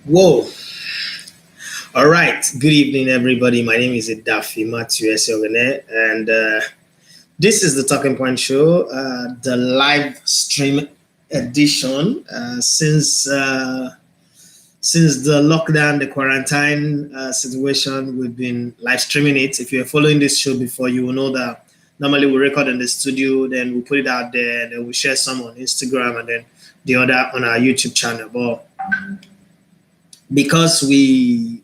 Whoa. All right. Good evening, everybody. My name is Idafi Matthew Esiogene, and this is the Talking Point Show, the live stream edition. Since the lockdown, the quarantine situation, we've been live streaming it. If you're following this show before, you will know that normally we record in the studio, then we put it out there, and then we share some on Instagram, and then the other on our YouTube channel. But because we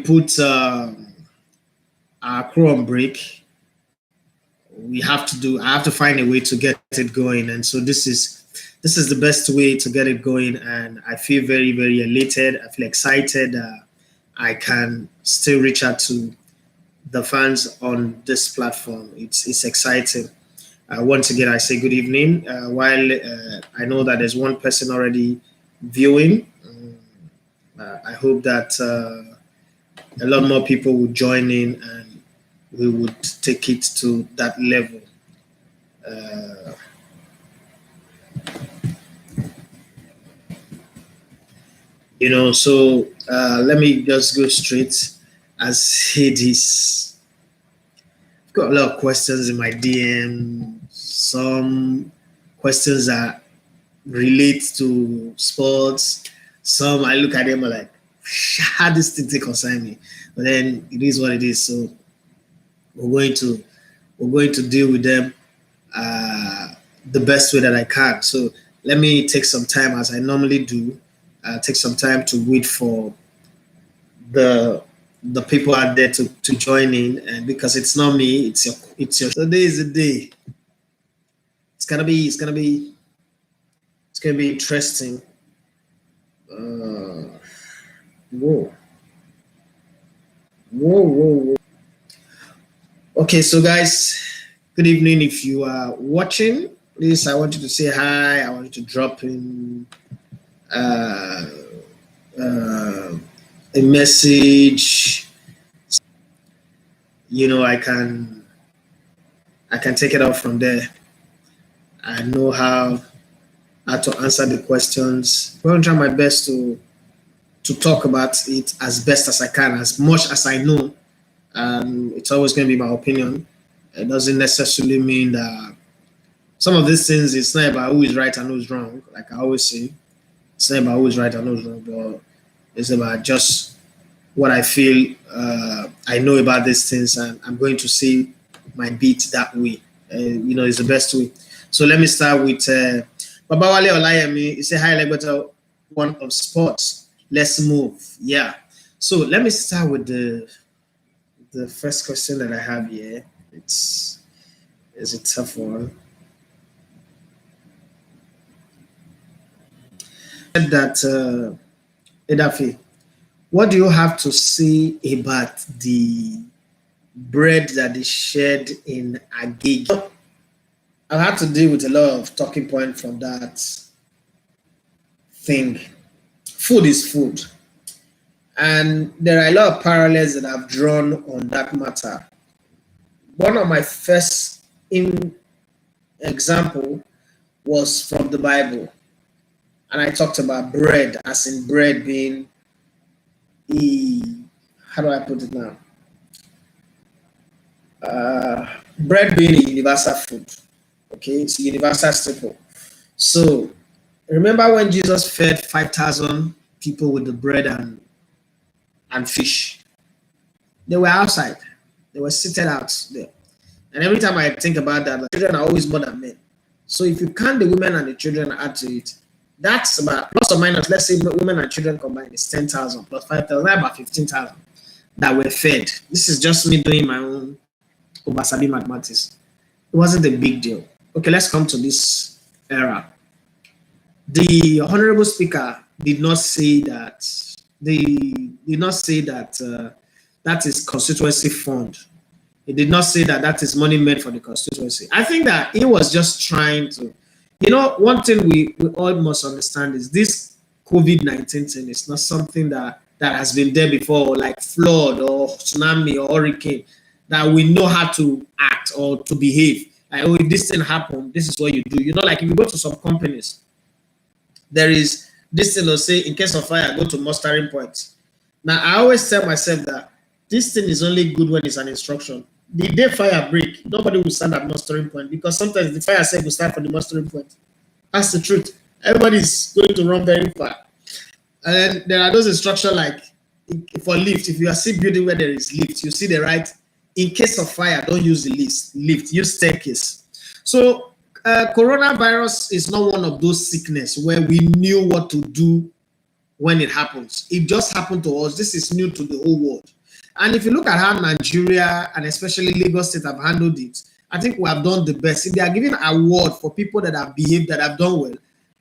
put our crew on break, I have to find a way to get it going, and so this is the best way to get it going, and I feel very, very elated. I feel excited. I can still reach out to the fans on this platform. It's exciting. Once again, I say good evening. While I know that there's one person already viewing, I hope that a lot more people would join in and we would take it to that level. Uh, so let me just go straight as it is. I've got a lot of questions in my DM. Some questions that relate to sports. Some I look at them like, how this thing concern me? But then it is what it is. So we're going to deal with them the best way that I can. So let me take some time, as I normally do, take some time to wait for the people out there to join in, and because it's not me, it's your today is the day. It's gonna be interesting. Whoa. Whoa. Okay, so guys, good evening. If you are watching, please, I want you to say hi. I want you to drop in a message. I can take it out from there. I know how to answer the questions. I'm going to try my best to talk about it as best as I can, as much as I know. It's always going to be my opinion. It doesn't necessarily mean that some of these things, it's not about who is right and who is wrong. Like I always say, it's not about who is right and who is wrong, but it's about just what I feel I know about these things, and I'm going to say my beat that way. It's the best way. So let me start with Babawale Olayemi. He said, hi, Legbeta, one of sports. Let's move. Yeah. So let me start with the first question that I have here. It's a tough one. That Edafi, what do you have to say about the bread that is shared in Agege? I've had to deal with a lot of talking point from that thing. Food is food. And there are a lot of parallels that I've drawn on that matter. One of my first example was from the Bible. And I talked about bread, as in bread being how do I put it now? Bread being a universal food. Okay, it's a universal staple. So remember when Jesus fed 5,000 people with the bread and fish? They were outside. They were seated out there. And every time I think about that, the children are always more than men. So if you count the women and the children add to it, that's about plus or minus, let's say women and children combined is 10,000 plus 5,000, about 15,000 that were fed. This is just me doing my own Obasabi mathematics. It wasn't a big deal. Okay, let's come to this era. The honorable speaker did not say that. That is constituency fund. He did not say that is money meant for the constituency. I think that he was just trying to, one thing we all must understand is this COVID-19 thing is not something that has been there before, like flood or tsunami or hurricane, that we know how to act or to behave. Like, if this thing happened, this is what you do. Like if you go to some companies, there is this thing will say, in case of fire, go to mustering point. Now, I always tell myself that this thing is only good when it's an instruction. The day fire break, nobody will stand at mustering point because sometimes the fire said will start from the mustering point. That's the truth. Everybody's going to run very far. And then there are those instructions like for lift. If you are still building where there is lift, you see the right. In case of fire, don't use the lift. Use staircase. So coronavirus is not one of those sickness where we knew what to do when it happens. It just happened to us. This is new to the whole world. And if you look at how Nigeria and especially Lagos State have handled it, I think we have done the best. If they are giving an award for people that have behaved, that have done well,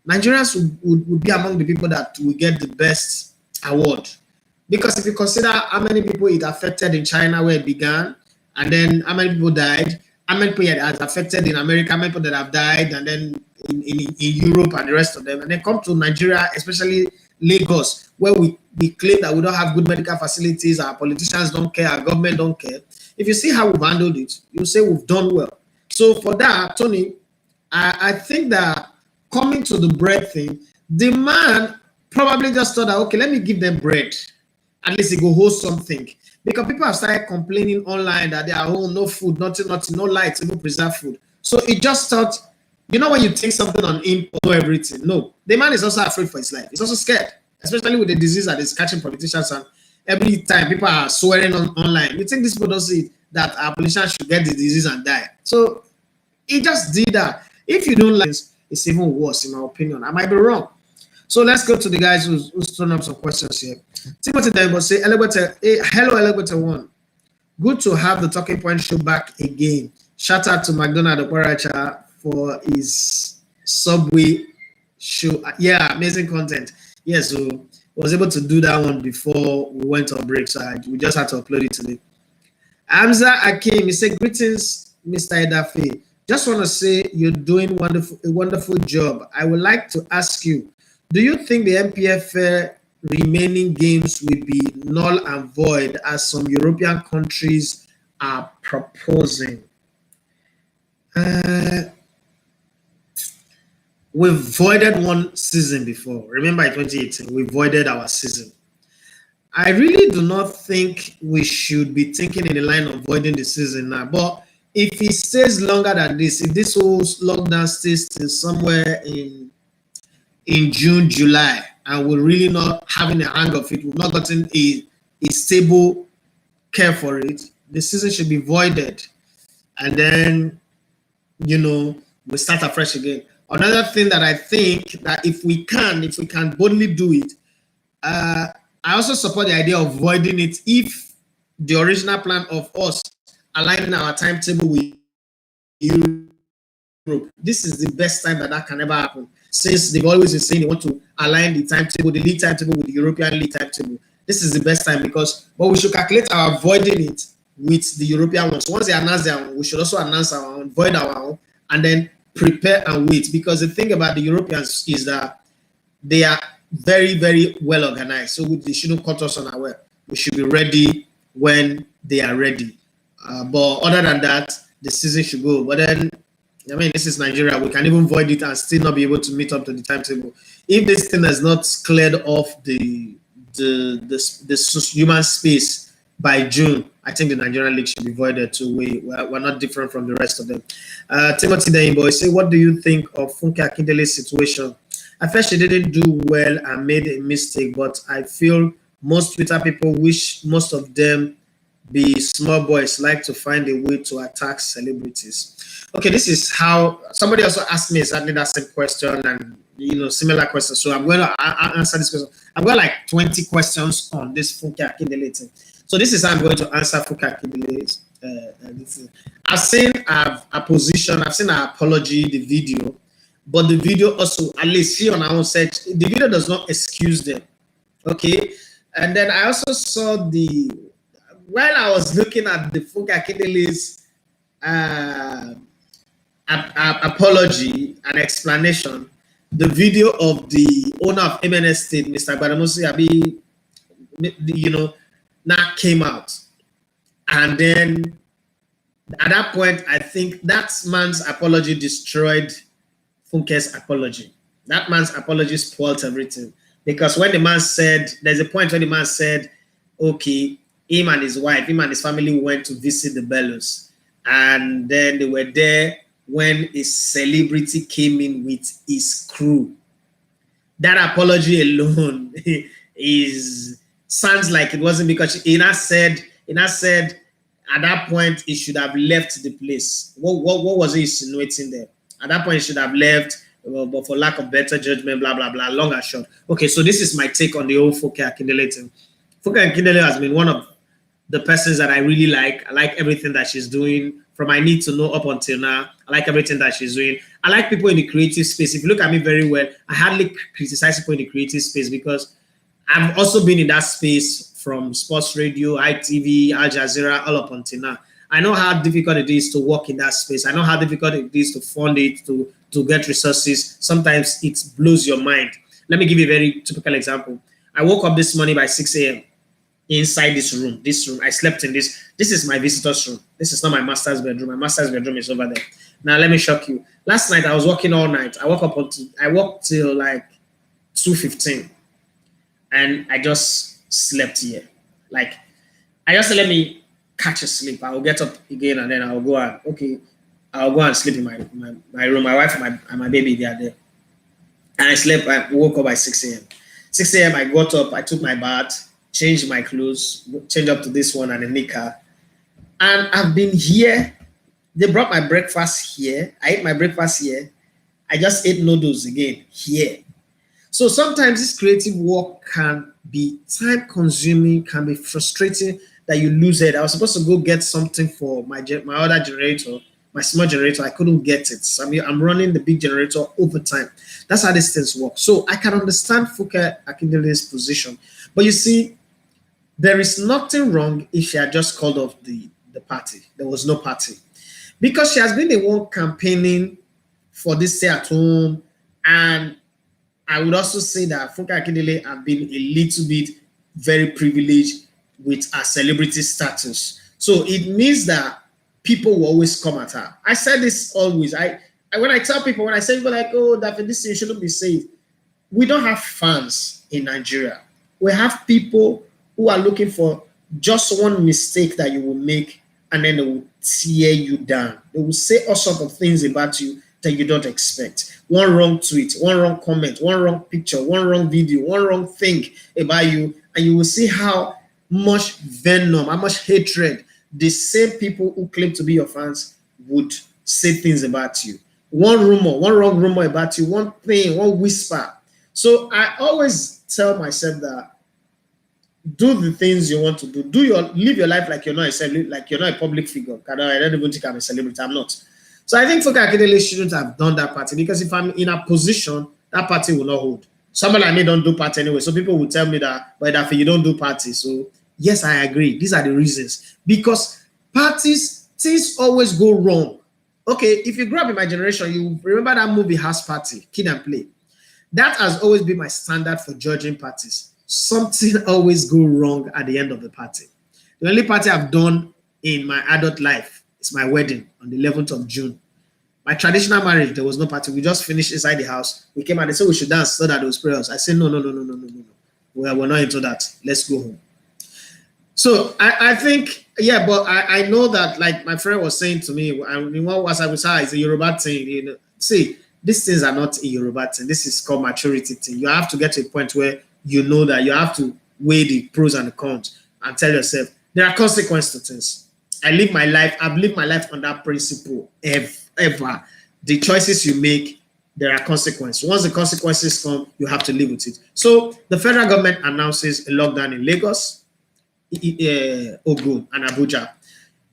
Nigerians would be among the people that will get the best award. Because if you consider how many people it affected in China where it began, and then how many people died, how many people it has affected in America, how many people that have died, and then in Europe and the rest of them, and then come to Nigeria, especially Lagos, where we claim that we don't have good medical facilities, our politicians don't care, our government don't care. If you see how we've handled it, you say we've done well. So for that, Tony, I think that coming to the bread thing, the man probably just thought that, okay, let me give them bread. At least it go hold something. Because people have started complaining online that they are home, no food, nothing, no lights, even preserved food. So it just thought, you know, when you take something on import, know everything. No, the man is also afraid for his life. He's also scared, especially with the disease that is catching politicians. And every time people are swearing online, you think these people don't see that our politicians should get the disease and die. So he just did that. If you don't like this, it's even worse, in my opinion. I might be wrong. So let's go to the guys who's thrown up some questions here. Timothy Daibo say, hello, Elevator One. Good to have the Talking Point show back again. Shout out to McDonald Okwaracha for his Subway show. Yeah, amazing content. Yeah, so was able to do that one before we went on break, so we just had to upload it today. Amza Akim, he said, greetings, Mr. Edafe. Just want to say you're doing a wonderful job. I would like to ask you, do you think the MPFL remaining games will be null and void as some European countries are proposing? We've voided one season before. Remember in 2018, we voided our season. I really do not think we should be thinking in the line of voiding the season now. But if it stays longer than this, if this whole lockdown stays till somewhere in June, July, and we're really not having a hang of it, we've not gotten a stable care for it, the season should be voided. And then, you know, we start afresh again. Another thing that I think that if we can boldly do it, I also support the idea of voiding it if the original plan of us aligning our timetable with Europe. This is the best time that can ever happen, since they've always been saying they want to align the timetable, the league timetable with the European league timetable. This is the best time but we should calculate our voiding it with the European ones. Once they announce their own, we should also announce our own, void our own, and then prepare and wait. Because the thing about the Europeans is that they are very, very well organized. So they shouldn't cut us unaware. We should be ready when they are ready. But other than that, the season should go. But then, I mean, this is Nigeria. We can even void it and still not be able to meet up to the timetable. If this thing has not cleared off the human space by June, I think the Nigerian league should be voided too. We're not different from the rest of them. Timothy Daimbo say, what do you think of Funke Akindele's situation? I felt she didn't do well and made a mistake, but I feel most Twitter people wish most of them be small boys, like to find a way to attack celebrities. Okay, this is how somebody also asked me exactly that same question and similar questions. So I'm going to answer this question. I've got like 20 questions on this Funke Akindele thing. So this is how I'm going to answer Funke Akindele's. I've seen a position, I've seen an apology, the video, but the video also, at least she on her own said, the video does not excuse them. Okay, and then I also saw while I was looking at the Funke Akindele's apology and explanation, the video of the owner of MNS State, Mr. Gbadamosi Abi, now came out. And then at that point, I think that man's apology destroyed Funke's apology. That man's apology spoiled everything. Because when the man said, there's a point when the man said, okay, him and his wife, him and his family went to visit the Bellows. And then they were there when a celebrity came in with his crew. That apology alone is sounds like it wasn't, because Ina said at that point he should have left the place. What was he insinuating there? At that point he should have left, but for lack of better judgment, blah blah blah. Long and short. Okay, so this is my take on the whole Funke Akindele thing. Funke Akindele has been one of the persons that I really like. I like everything that she's doing from I Need to Know up until now. I like everything that she's doing. I like people in the creative space. If you look at me very well, I hardly criticize people in the creative space because I've also been in that space from sports radio, ITV, Al Jazeera, all up until now. I know how difficult it is to work in that space. I know how difficult it is to fund it, to get resources. Sometimes it blows your mind. Let me give you a very typical example. I woke up this morning by 6 a.m. inside this room. I slept in this. This is my visitor's room. This is not my master's bedroom. My master's bedroom is over there. Now, let me shock you. Last night, I was working all night. I worked till like 2:15. And I just slept here. Like, I just said, let me catch a sleep. I'll get up again and then I'll go and sleep in my room. My wife and my baby, they are there. And I woke up by 6 a.m. 6 a.m. I got up, I took my bath, changed my clothes, changed up to this one and a knicker. And I've been here. They brought my breakfast here. I ate my breakfast here. I just ate noodles again here. So sometimes this creative work can be time consuming, can be frustrating that you lose it. I was supposed to go get something for my other generator, my small generator. I couldn't get it. So I'm running the big generator over time. That's how these things work. So I can understand Funke Akindele's position. But you see, there is nothing wrong if she had just called off the party. There was no party. Because she has been the one campaigning for this stay at home. And I would also say that Funke Akindele have been a little bit very privileged with her celebrity status. So it means that people will always come at her. I said this always. When I tell people, when I say people like, oh, that this thing shouldn't be said, we don't have fans in Nigeria. We have people who are looking for just one mistake that you will make, and then they will tear you down. They will say all sorts of things about you that you don't expect. One wrong tweet, one wrong comment, one wrong picture, one wrong video, one wrong thing about you, and you will see how much venom, how much hatred the same people who claim to be your fans would say things about you. One rumor, one wrong rumor about you, one thing, one whisper. So I always tell myself that do the things you want to do. Live your life like you're not a public figure. I don't even think I'm a celebrity. I'm not. So I think Funke Akindele shouldn't have done that party, because if I'm in a position, that party will not hold. Somebody like me don't do party anyway. So people will tell me that, but if you don't do party. So yes, I agree. These are the reasons. Because parties, things always go wrong. Okay, if you grew up in my generation, you remember that movie House Party, Kid and Play. That has always been my standard for judging parties. Something always go wrong at the end of the party. The only party I've done in my adult life is my wedding on the 11th of June. My traditional marriage, there was no party. We just finished inside the house. We came out, they said we should dance so that those prayers. I said, no. We're not into that. Let's go home. So I think, yeah, but I know that, like my friend was saying to me, what was I was it's a Yoruba thing. You know, see, these things are not a Yoruba thing. This is called maturity thing. You have to get to a point where you know that you have to weigh the pros and the cons and tell yourself there are consequences to things. I've lived my life on that principle ever. The choices you make, there are consequences. Once the consequences come, you have to live with it. So the federal government announces a lockdown in Lagos, Ogun, and Abuja.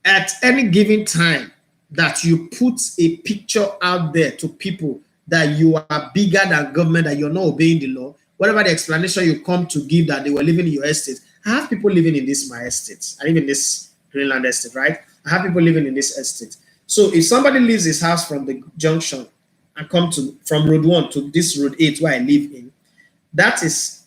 At any given time that you put a picture out there to people that you are bigger than government, that you're not obeying the law, whatever the explanation you come to give that they were living in your estate. I have people living in my estate. I live in this Greenland estate, right? I have people living in this estate. So if somebody leaves his house from the junction and come from road 1 to this road 8 where I live in, that is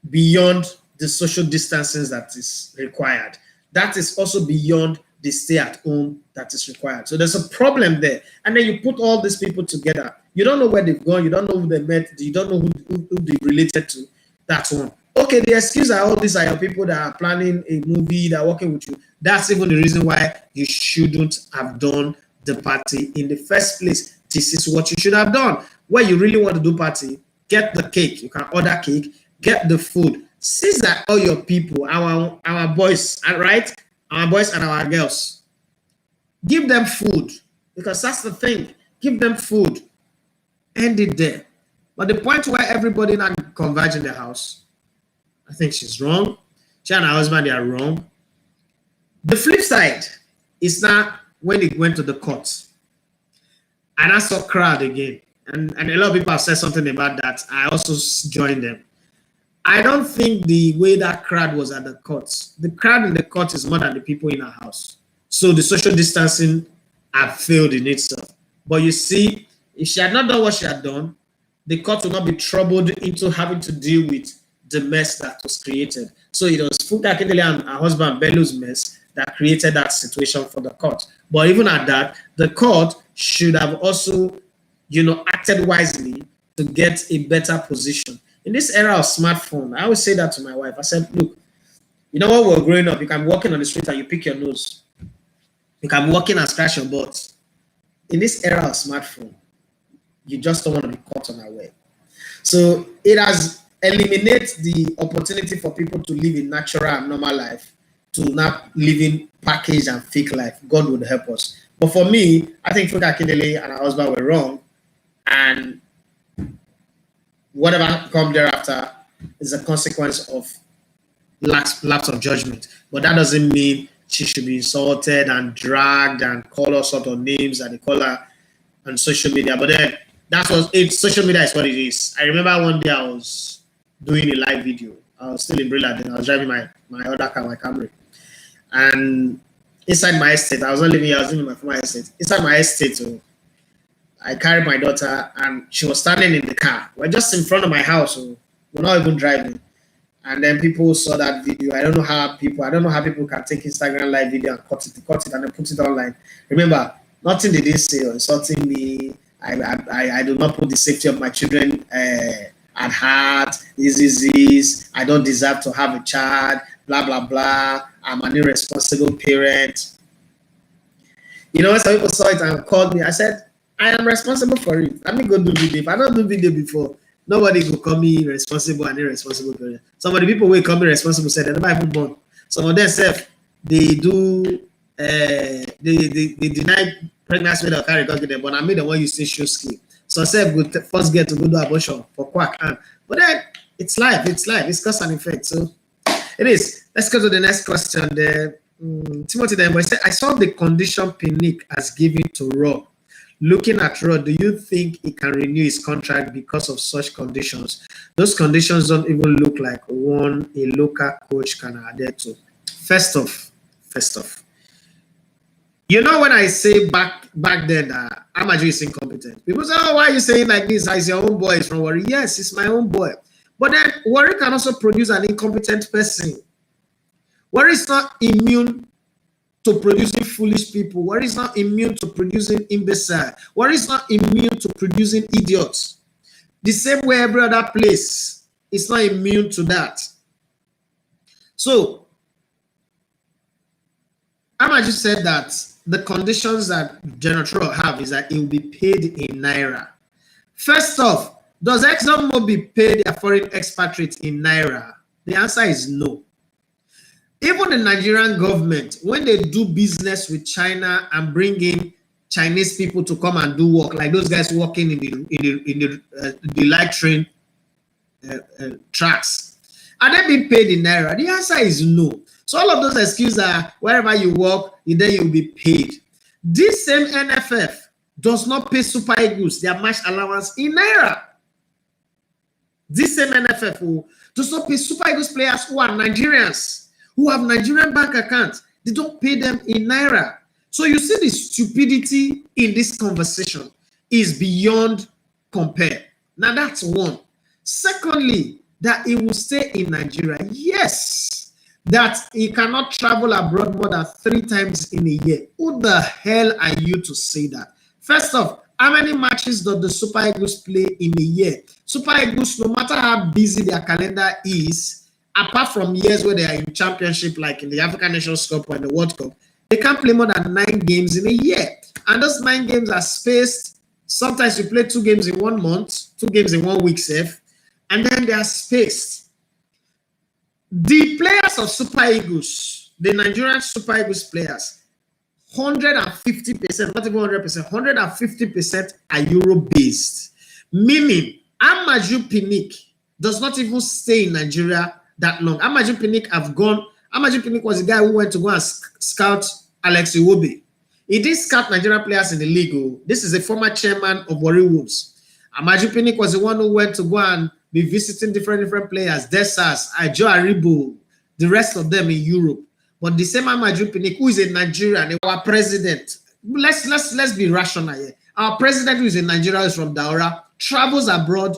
beyond the social distancing that is required. That is also beyond the stay at home that is required. So there's a problem there. And then you put all these people together. You don't know where they've gone. You don't know who they met. You don't know who they related to. That's one. Okay, the excuse are all these are your people that are planning a movie, that are working with you. That's even the reason why you shouldn't have done the party in the first place. This is what you should have done. Where you really want to do party, get the cake. You can order cake, get the food. See that all your people, our boys, right? Our boys and our girls. Give them food, because that's the thing. Give them food. End it there. But the point where everybody now converge in the house, I think she's wrong. She and her husband, they are wrong. The flip side is now when it went to the courts. And I saw crowd again. And a lot of people have said something about that. I also joined them. I don't think the way that crowd was at the courts, the crowd in the court is more than the people in our house. So the social distancing have failed in itself. But you see, if she had not done what she had done, the court would not be troubled into having to deal with the mess that was created. So it was Funke Akindele and her husband Bello's mess that created that situation for the court. But even at that, the court should have also, acted wisely to get a better position. In this era of smartphone, I always say that to my wife. I said, look, you know when we were growing up, you can be walking on the street and you pick your nose. You can be walking and scratch your butt. In this era of smartphone, you just don't want to be caught unaware. So it has eliminated the opportunity for people to live a natural and normal life to not living packaged and fake life. God would help us. But for me, I think Funke Akindele and her husband were wrong. And whatever comes thereafter is a consequence of lapse of judgment. But that doesn't mean she should be insulted and dragged and called all sorts of names that they call her on social media. But then social media is what it is. I remember one day I was doing a live video. I was still in Brilla then. I was driving my other car, my Camry. And inside my estate, I was not living here, I was living in my former estate. Inside my estate, I carried my daughter and she was standing in the car. We're just in front of my house. So we're not even driving. And then people saw that video. I don't know how people can take Instagram live video and cut it and then put it online. Remember, nothing they didn't say or insulting me. I do not put the safety of my children at heart. This. I don't deserve to have a child. Blah, blah, blah. I'm an irresponsible parent. Some people saw it and called me. I said, I am responsible for it. Let me go do video. If I don't do video before, nobody will call me responsible and irresponsible parent. Some of the people will call me responsible said they're never even born. Some of them say they do they deny pregnancy without carry God them, but I made the one you say show skill. So I said good first get to go do abortion for quack. But then it's life, it's cause and effect. So it is. Let's go to the next question there. Timothy then said, I saw the condition Pinnick has given to Raw. Looking at Raw, do you think he can renew his contract because of such conditions? Those conditions don't even look like one a local coach can adhere to. First off, when I say back then Amaju is incompetent, people say, oh, why are you saying like this? It's your own boy, it's from Warri. Yes, it's my own boy. But then Warri can also produce an incompetent person. Warri is not immune to producing foolish people. Warri is not immune to producing imbecile. Warri is not immune to producing idiots. The same way every other place is not immune to that. So, Amaju said that the conditions that General Trump have is that it will be paid in Naira. First off, does ExxonMobil pay their foreign expatriates in Naira? The answer is no. Even the Nigerian government, when they do business with China and bring in Chinese people to come and do work, like those guys working in the light train tracks, are they being paid in Naira? The answer is no. So all of those excuses are wherever you work, then you'll be paid. This same NFF does not pay Super Eagles their match allowance in Naira. This same NFF does not pay Super Eagles players who are Nigerians, who have Nigerian bank accounts. They don't pay them in Naira. So you see the stupidity in this conversation is beyond compare. Now that's one. Secondly, that it will stay in Nigeria. Yes, that he cannot travel abroad more than 3 times in a year. Who the hell are you to say that? First off, how many matches does the Super Eagles play in a year? Super Eagles, no matter how busy their calendar is, apart from years where they are in championship, like in the African Nations Cup or in the World Cup, they can't play more than 9 games in a year. And those 9 games are spaced. Sometimes you play 2 games in 1 month, 2 games in 1 week, safe, and then they are spaced. The players of Super Eagles, the Nigerian Super Eagles players, 150%, not even 100%, 150% are Euro-based. Meaning, Amaju Pinnick does not even stay in Nigeria that long. Amaju Pinnick was the guy who went to go and scout Alex Iwobi. He did scout Nigerian players in the league. This is a former chairman of Warri Wolves. Amaju Pinnick was the one who went to go and be visiting different players, Desas, Ajo Aribo, the rest of them in Europe. But the same Amaju Pinnick, who is a Nigerian, our president, let's be rational here. Our president, who is in Nigeria, is from Daura, travels abroad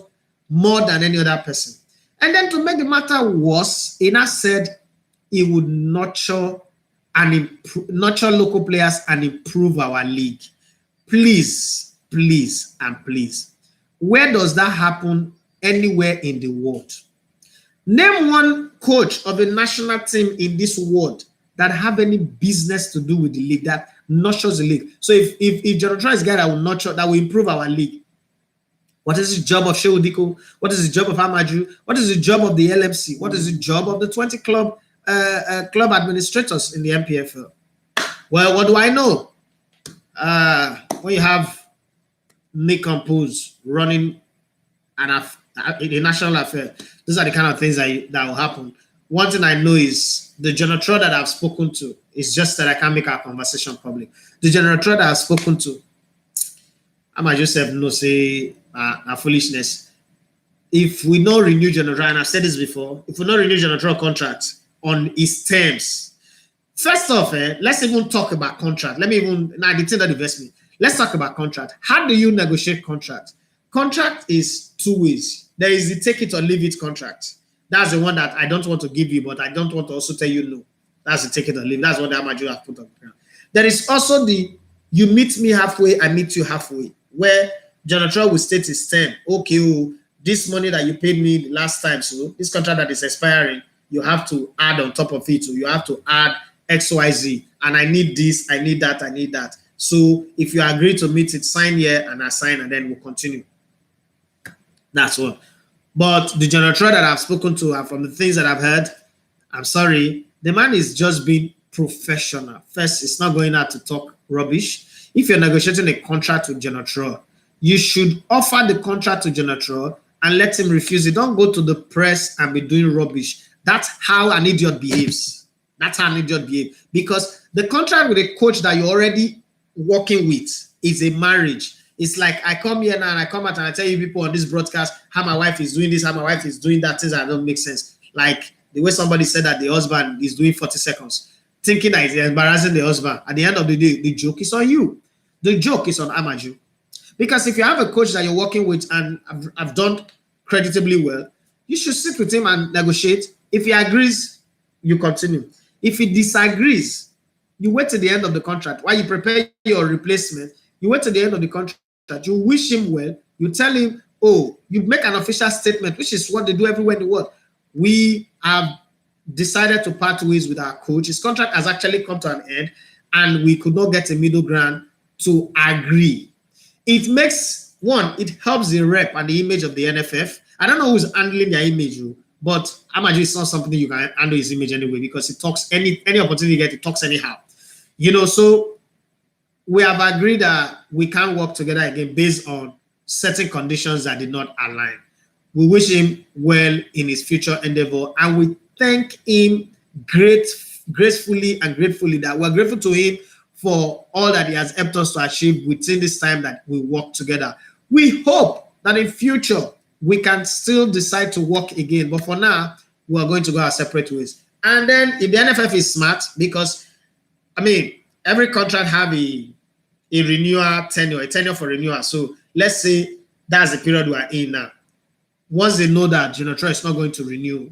more than any other person. And then to make the matter worse, he now said he would nurture local players and improve our league. Please, please, and please. Where does that happen anywhere in the world? Name one coach of a national team in this world that have any business to do with the league, that nurtures the league. So if Jonathan is a guy that will nurture, that will improve our league, what is the job of Shehu Diko? What is the job of Amaju? What is the job of the LMC? What is the job of the 20 club administrators in the MPFL? Well, what do I know? When you have Nick Campos running a national affair, these are the kind of things that will happen. One thing I know is the generator that I've spoken to is just that I can't make our conversation public. The generator that I've spoken to, I might just have no say foolishness. If we don't renew generator, and I've said this before, if we don't renew generator contract on his terms, first off, let's even talk about contract. The thing that invests me. Let's talk about contract. How do you negotiate contract? Contract is 2 ways. There is the take it or leave it contract. That's the one that I don't want to give you, but I don't want to also tell you no. That's the take it or leave. That's what the Amaju have put on the ground. There is also the you meet me halfway, I meet you halfway, where Jonathan will state his term. Okay, this money that you paid me the last time, so this contract that is expiring, you have to add on top of it. So you have to add XYZ, and I need this, I need that, I need that. So if you agree to meet it, sign here and I sign, and then we'll continue. That's one. But the generator that I've spoken to, and from the things that I've heard, I'm sorry, the man is just being professional. First, it's not going out to talk rubbish. If you're negotiating a contract with generator, you should offer the contract to generator and let him refuse it. Don't go to the press and be doing rubbish. That's how an idiot behaves. That's how an idiot behaves. Because the contract with a coach that you're already working with is a marriage. It's like I come here now and I come out and I tell you people on this broadcast how my wife is doing this, how my wife is doing that, things that don't make sense. Like the way somebody said that the husband is doing 40 seconds, thinking that it's embarrassing the husband. At the end of the day, the joke is on you. The joke is on Amaju. Because if you have a coach that you're working with and have done creditably well, you should sit with him and negotiate. If he agrees, you continue. If he disagrees, you wait till the end of the contract. While you prepare your replacement, you wait till the end of the contract. You wish him well. You tell him, oh, you make an official statement, which is what they do everywhere in the world. We have decided to part ways with our coach. His contract has actually come to an end, and we could not get a middle ground to agree. It makes, one, it helps the rep and the image of the NFF. I don't know who's handling their image, but Amaju is not something you can handle his image anyway, because it talks any opportunity you get, it talks anyhow. So we have agreed that we can't work together again based on certain conditions that did not align. We wish him well in his future endeavor, and we thank him gracefully and gratefully that we're grateful to him for all that he has helped us to achieve within this time that we work together. We hope that in future we can still decide to work again, but for now, we are going to go our separate ways. And then if the NFF is smart, because, every contract have a renewal tenure, a tenure for renewal. So let's say that's the period we are in now. Once they know that Jonathan is not going to renew,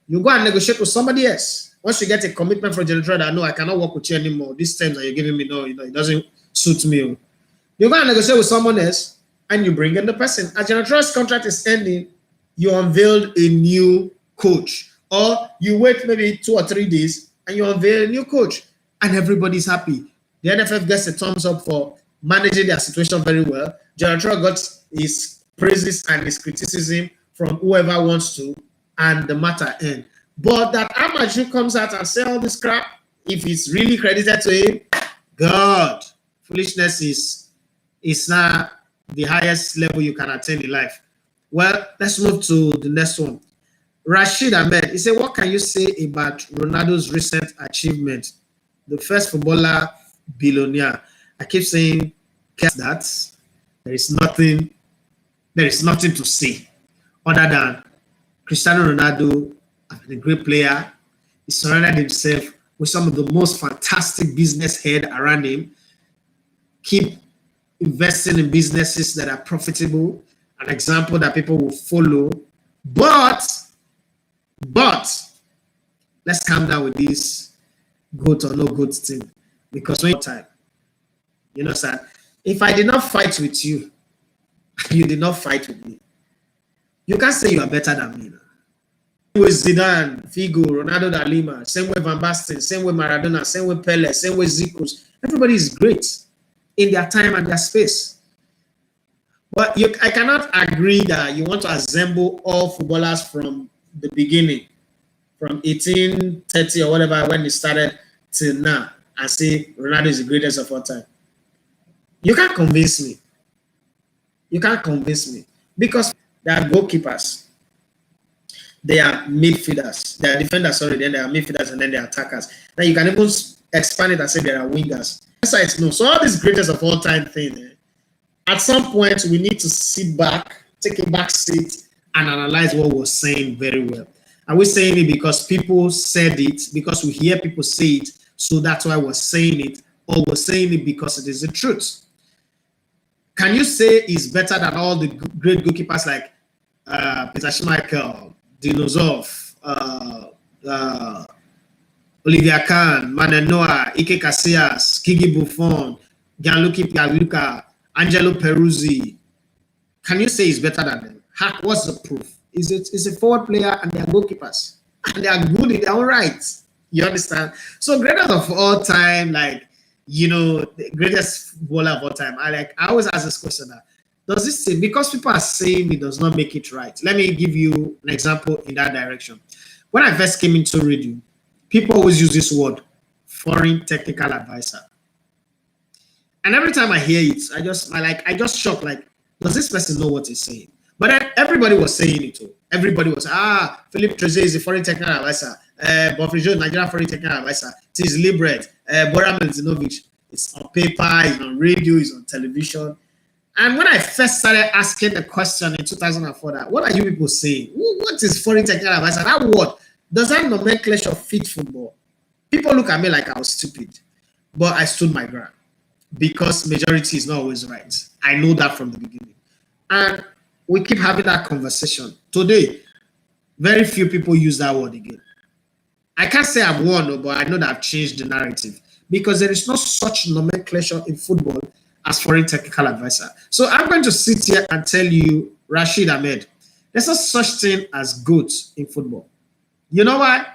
you go and negotiate with somebody else. Once you get a commitment from General that no, I cannot work with you anymore. These terms that you're giving me, no, it doesn't suit me. You go and negotiate with someone else, and you bring in the person. As General's contract is ending, you unveiled a new coach, or you wait maybe 2 or 3 days and you unveil a new coach, and everybody's happy. The NFF gets a thumbs up for managing their situation very well. General got his praises and his criticism from whoever wants to, and the matter ends. But that Amaju comes out and say all this crap, if it's really credited to him, God, foolishness is not the highest level you can attain in life. Well, let's move to the next one. Rashid Ahmed, he said, what can you say about Ronaldo's recent achievement? The first footballer billionaire. I keep saying that there is nothing to say other than Cristiano Ronaldo, a great player. He surrounded himself with some of the most fantastic business head around him. Keep investing in businesses that are profitable, an example that people will follow. But let's calm down with this goat or no goat thing, because when time, you know, sir, if I did not fight with you, you did not fight with me. You can't say you are better than me. Same with Zidane, Figo, Ronaldo da Lima, same with Van Basten, same with Maradona, same with Pele, same with Zico. Everybody is great in their time and their space. But I cannot agree that you want to assemble all footballers from the beginning, from 1830 or whatever, when they started till now, and say Ronaldo is the greatest of all time. You can't convince me. You can't convince me. Because they are goalkeepers. They are midfielders. They are defenders, sorry, then they are midfielders, and then they are attackers. Now you can even expand it and say they are wingers. No. So all this greatest of all time thing, at some point we need to sit back, take a back seat, and analyze what we're saying very well. Are we saying it because people said it, because we hear people say it, so that's why we're saying it, or we're saying it because it is the truth? Can you say it's better than all the great goalkeepers like Peter Schmeichel, Dinozov, Olivier Kahn, Manuel Neuer, Ike Casillas, Gigi Buffon, Gianluca Pierluca, Angelo Peruzzi? Can you say it's better than them? What's the proof? It's a forward player and they are goalkeepers. And they are good in their own right. You understand? So greatest of all time, like, you know, the greatest footballer of all time. I always ask this question that, does this thing, because people are saying it does not make it right. Let me give you an example in that direction. When I first came into radio, people always use this word, foreign technical advisor. And every time I hear it, I just shock, like, does this person know what he's saying? But everybody was saying it too. Everybody was, Philippe Trezeguet is a foreign technical advisor. Bonfrijo, Nigerian foreign technical advisor. Tis Libret, Boran Milutinovic. It's on paper, it's on radio, it's on television. And when I first started asking the question in 2004, that what are you people saying? What is foreign technical advisor? That word, does that nomenclature fit football? People look at me like I was stupid, but I stood my ground because majority is not always right. I know that from the beginning. And we keep having that conversation. Today, very few people use that word again. I can't say I've won, but I know that I've changed the narrative because there is no such nomenclature in football as foreign technical advisor. So I'm going to sit here and tell you, Rashid Ahmed, there's no such thing as GOAT in football. You know why?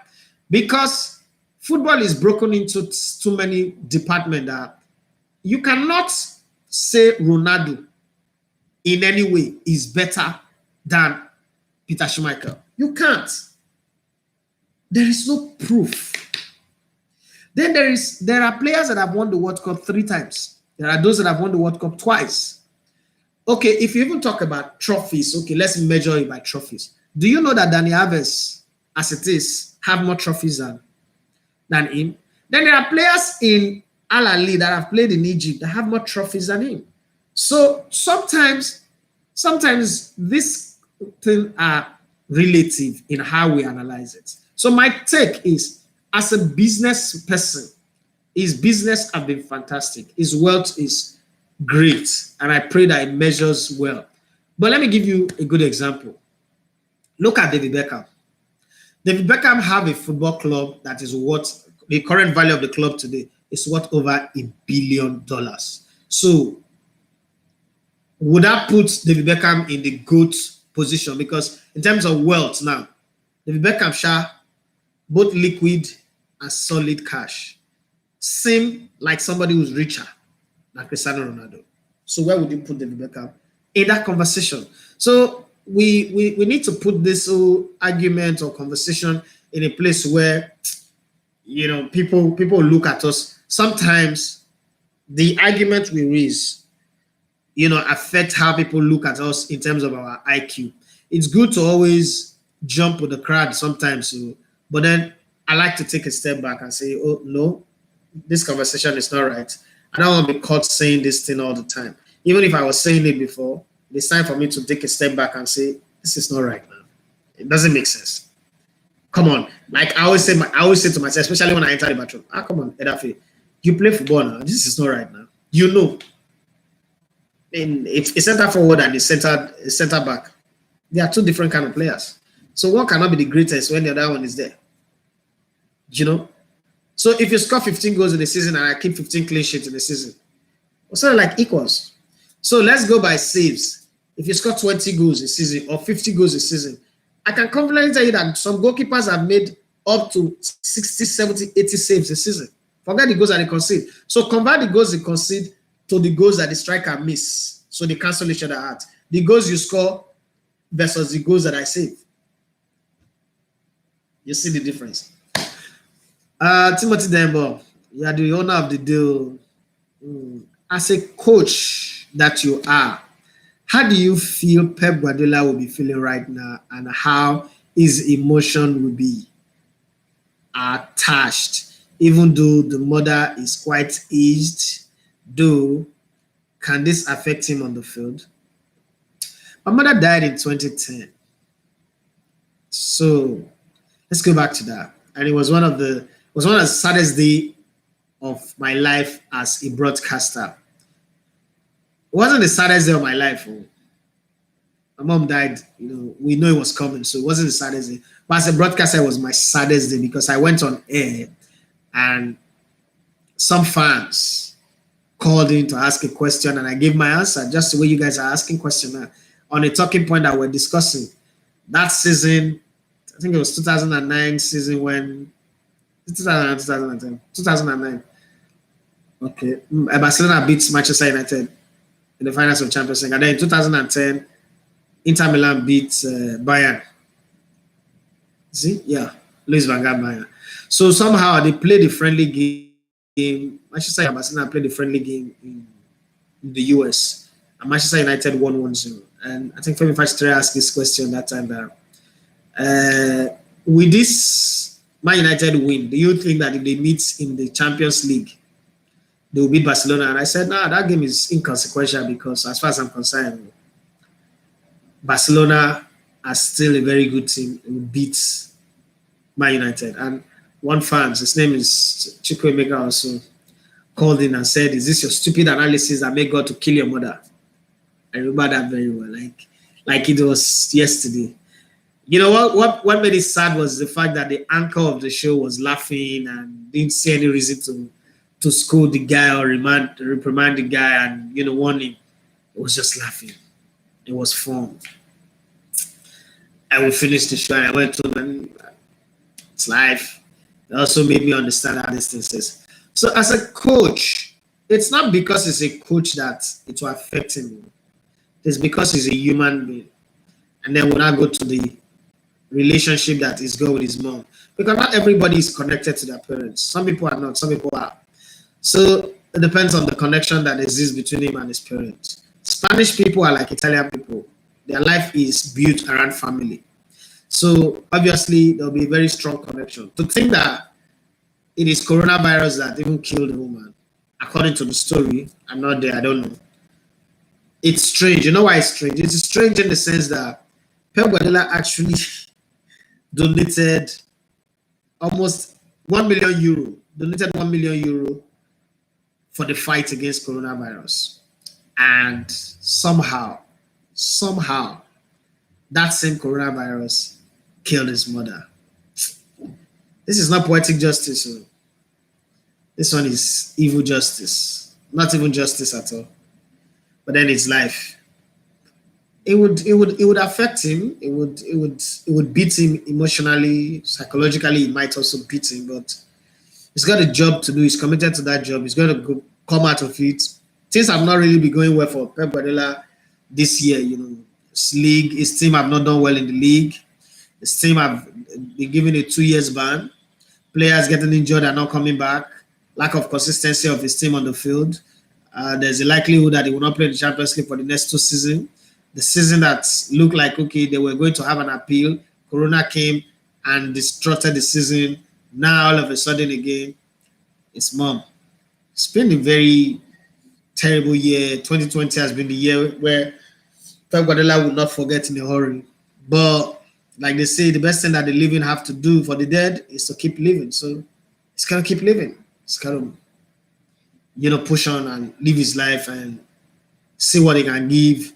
Because football is broken into too many departments that you cannot say Ronaldo in any way is better than Peter Schmeichel. You can't. There is no proof. Then there are players that have won the World Cup 3 times. There are those that have won the World Cup twice. Okay, if you even talk about trophies, okay, let's measure it by trophies. Do you know that Dani Alves, as it is, have more trophies than him? Then there are players in Al Ahly that have played in Egypt that have more trophies than him. So sometimes these things are relative in how we analyze it. So my take is, as a business person, his business have been fantastic. His wealth is great, and I pray that it measures well. But let me give you a good example. Look at David Beckham. David Beckham have a football club that is worth, the current value of the club today is worth over $1 billion. So would that put David Beckham in the GOAT position? Because in terms of wealth now, David Beckham share both liquid and solid cash. Seem like somebody who's richer than Cristiano Ronaldo. So where would you put David Beckham in that conversation? So we need to put this whole argument or conversation in a place where, you know, people look at us. Sometimes the argument we raise, you know, affect how people look at us in terms of our IQ. It's good to always jump with the crowd sometimes, but then I like to take a step back and say, oh no, this conversation is not right. I don't want to be caught saying this thing all the time. Even if I was saying it before, it's time for me to take a step back and say, this is not right now. It doesn't make sense. Come on. Like I always say to myself, especially when I enter the bathroom, come on, Edafe, you play football now. This is not right now. You know. And it's a center forward and a center back. They are two different kind of players. So one cannot be the greatest when the other one is there. You know? So if you score 15 goals in the season and I keep 15 clean sheets in the season, it's sort of like equals. So let's go by saves. If you score 20 goals a season or 50 goals a season, I can confidently tell you that some goalkeepers have made up to 60, 70, 80 saves a season. Forget the goals that they concede. So convert the goals they concede to the goals that the striker miss. So they cancel each other out. The goals you score versus the goals that I save. You see the difference. Timothy Dembo, you are the owner of the deal. As a coach that you are, how do you feel Pep Guardiola will be feeling right now, and how his emotion will be attached, even though the mother is quite aged? Though, can this affect him on the field? My mother died in 2010, so let's go back to that. And it was one of the saddest day of my life as a broadcaster. It wasn't the saddest day of my life. My mom died, you know, we know it was coming, so it wasn't the saddest day. But as a broadcaster, it was my saddest day because I went on air and some fans called in to ask a question and I gave my answer just the way you guys are asking questions now, on a talking point that we're discussing. That season, I think it was 2009 season when 2009. Okay. Barcelona beats Manchester United in the finals of Champions League. And then in 2010, Inter Milan beats Bayern. See? Yeah. Luis Van Gaal Bayern. So somehow they played the friendly game. Manchester and Barcelona played the friendly game in the US. And Manchester United won 1-0. And I think Femi Fashitere asked this question that time that with this Man United win, do you think that if they meet in the Champions League, they will beat Barcelona? And I said, no, that game is inconsequential because as far as I'm concerned, Barcelona are still a very good team. It will beat Man United. And one fan, his name is Chukwuemeka, also called in and said, is this your stupid analysis that made God to kill your mother? I remember that very well, like it was yesterday. You know what made it sad was the fact that the anchor of the show was laughing and didn't see any reason to scold the guy or reprimand the guy and, you know, warn him. It was just laughing. It was fun. I would finish the show and I went to and it's life. It also made me understand how this thing is. So as a coach, it's not because he's a coach that it will affect him. It's because he's a human being. And then when I go to the relationship that is good with his mom, because not everybody is connected to their parents. Some people are not, some people are. So it depends on the connection that exists between him and his parents. Spanish people are like Italian people. Their life is built around family. So obviously there'll be a very strong connection. To think that it is coronavirus that even killed the woman, according to the story, I'm not there, I don't know. It's strange. You know why it's strange? It's strange in the sense that Pep Guardiola actually donated almost 1 million euro, donated 1 million euro for the fight against coronavirus. And somehow, that same coronavirus killed his mother. This is not poetic justice. So this one is evil justice. Not even justice at all. But then it's life. It would affect him. It would beat him emotionally, psychologically. It might also beat him, but he's got a job to do. He's committed to that job. He's going to come out of it. Things have not really been going well for Pep Guardiola this year. His team have not done well in the league. His team have been given a 2 years ban. Players getting injured and not coming back. Lack of consistency of his team on the field. There's a likelihood that he will not play the Champions League for the next 2 seasons. The season that looked like, okay, they were going to have an appeal. Corona came and disrupted the season. Now, all of a sudden again, it's mom. It's been a very terrible year. 2020 has been the year where Pep Guardiola will not forget in a hurry. But like they say, the best thing that the living have to do for the dead is to keep living. So he's gonna keep living. He's gonna, push on and live his life and see what he can give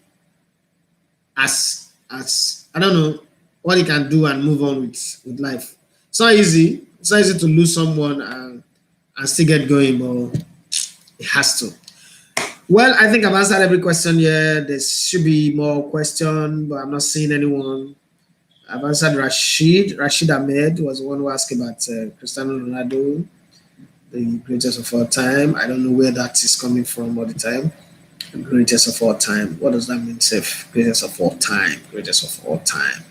as I don't know what he can do and move on with life. It's not easy. It's not easy to lose someone and still get going, but it has to. Well, I think I've answered every question here. There should be more questions, but I'm not seeing anyone. I've answered Rashid. Rashid Ahmed was the one who asked about Cristiano Ronaldo, the greatest of all time. I don't know where that is coming from all the time. Greatest of all time. What does that mean, Seth? Greatest of all time. Greatest of all time.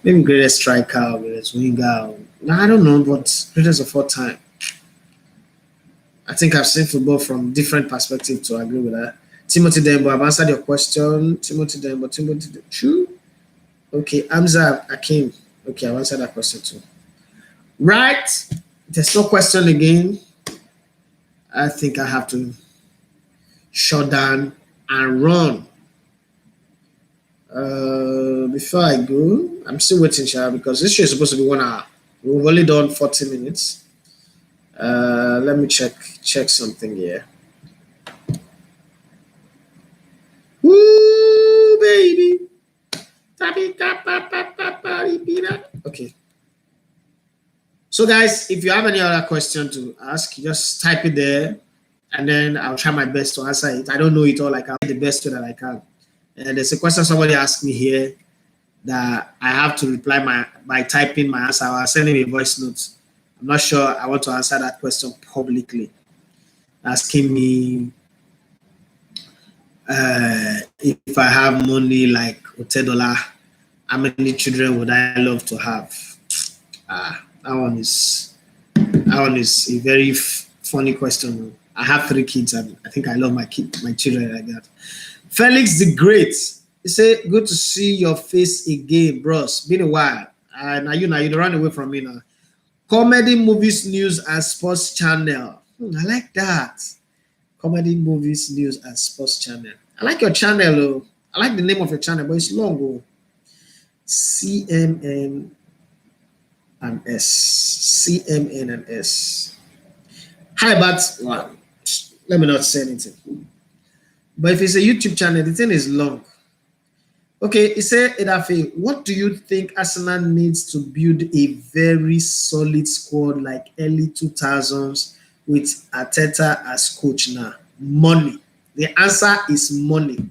Maybe greatest striker, greatest winger. No, I don't know, but greatest of all time. I think I've seen football from different perspectives to agree with that. Timothy Dembo, I've answered your question. Timothy Dembo. True. Okay, Hamza Akim. Okay, I've answered that question too. Right. There's no question again. I think I have to shut down and run. Before I go, I'm still waiting, Shah, because this show is supposed to be 1 hour. We've only done 40 minutes. Let me check something here. Woo, baby. Okay. So, guys, if you have any other question to ask, just type it there, and then I'll try my best to answer it. I don't know it all. I'll do the best way that I can. And there's a question somebody asked me here that I have to reply by typing my answer or sending me a voice note. I'm not sure I want to answer that question publicly. Asking me if I have money like $10, how many children would I love to have? That one is a very funny question. I have 3 kids and I think I love my children like that. Felix the Great, he said, good to see your face again, bros. Been a while. Now you run away from me now. Comedy, movies, news, and sports channel. I like that. Comedy, movies, news, and sports channel. I like your channel. I like the name of your channel, but it's long. CMN and S. CMN and S. Hi, but let me not say anything. But if it's a YouTube channel, the thing is long. Okay, he said, Edafe, what do you think Arsenal needs to build a very solid squad like early 2000s with Arteta as coach now? Money. The answer is money.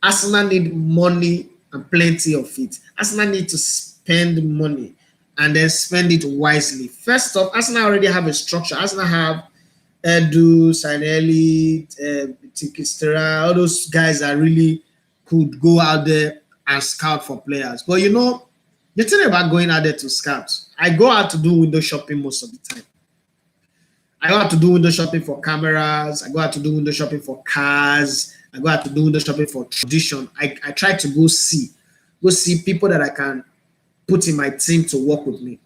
Arsenal need money and plenty of it. Arsenal need to spend money and then spend it wisely. First off, Arsenal already have a structure. Arsenal have Edu, Sanelli, Tikistera, all those guys that really could go out there and scout for players. But the thing about going out there to scout, I go out to do window shopping most of the time. I go out to do window shopping for cameras. I go out to do window shopping for cars. I go out to do window shopping for tradition. I try to go see people that I can put in my team to work with me.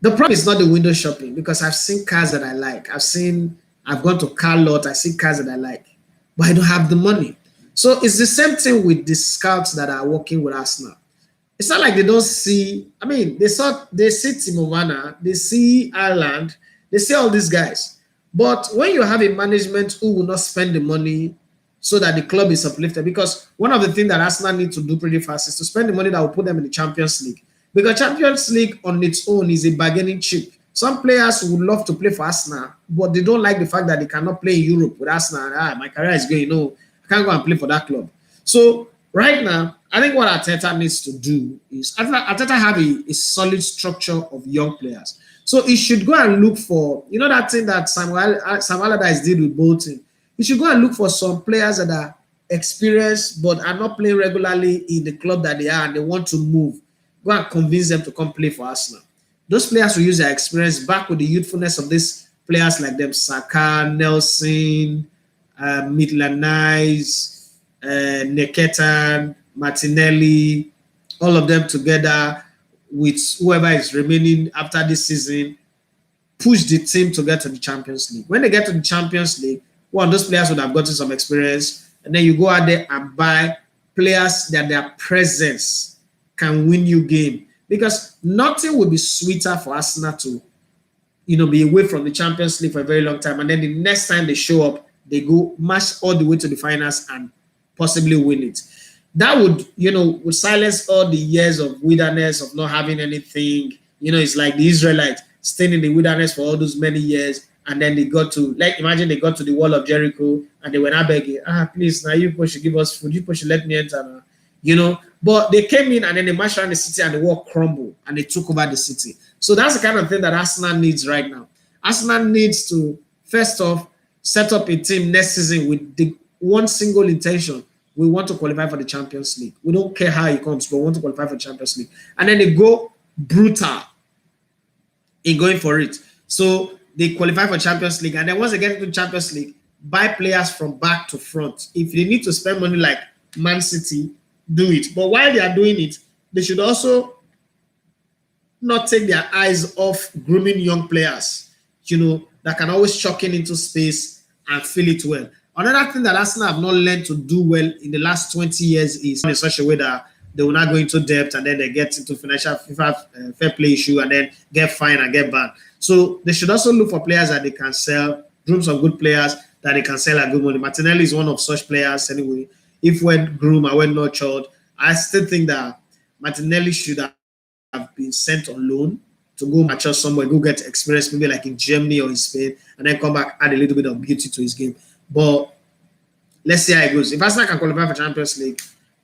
The problem is not the window shopping because I've seen cars that I like. I've gone to car lot. I see cars that I like, but I don't have the money. So it's the same thing with the scouts that are working with us now. It's not like they don't see. I mean, they see Timo Werner, they see Ireland, they see all these guys. But when you have a management who will not spend the money so that the club is uplifted, because one of the things that Arsenal need to do pretty fast is to spend the money that will put them in the Champions League. Because Champions League on its own is a bargaining chip. Some players would love to play for Arsenal, but they don't like the fact that they cannot play in Europe with Arsenal. My career is going, no, I can't go and play for that club. So right now, I think what Arteta needs to do is Arteta have a solid structure of young players. So he should go and look for, that thing that Sam Allardyce did with Bolton. He should go and look for some players that are experienced but are not playing regularly in the club that they are and they want to move. Go and convince them to come play for Arsenal. Those players will use their experience back with the youthfulness of these players like them, Saka, Nelson, Maitland-Niles, Nketiah, Martinelli, all of them together with whoever is remaining after this season, push the team to get to the Champions League. When they get to the Champions League, those players would have gotten some experience, and then you go out there and buy players that their presence can win you game. Because nothing would be sweeter for Arsenal to, be away from the Champions League for a very long time, and then the next time they show up, they go march all the way to the finals and possibly win it. That would silence all the years of wilderness, of not having anything. It's like the Israelites staying in the wilderness for all those many years, and then they got to, imagine they got to the wall of Jericho, and they were not begging, please, now you should give us food, you should let me enter now. But they came in and then they marched around the city and the wall crumbled and they took over the city. So that's the kind of thing that Arsenal needs right now. Arsenal needs to, first off, set up a team next season with the one single intention. We want to qualify for the Champions League. We don't care how it comes, but we want to qualify for the Champions League. And then they go brutal in going for it. So they qualify for Champions League. And then once they get into the Champions League, buy players from back to front. If they need to spend money like Man City, do it. But while they are doing it, they should also not take their eyes off grooming young players, that can always chuck in into space and fill it well. Another thing that Arsenal have not learned to do well in the last 20 years is in such a way that they will not go into debt and then they get into financial fair play issue and then get fined and get banned. So they should also look for players that they can sell, groom some good players that they can sell at good money. Martinelli is one of such players anyway. If when groomed and when nurtured, I still think that Martinelli should have been sent on loan to go mature somewhere, go get experience, maybe like in Germany or in Spain, and then come back, add a little bit of beauty to his game. But let's see how it goes. If Arsenal can qualify for Champions League,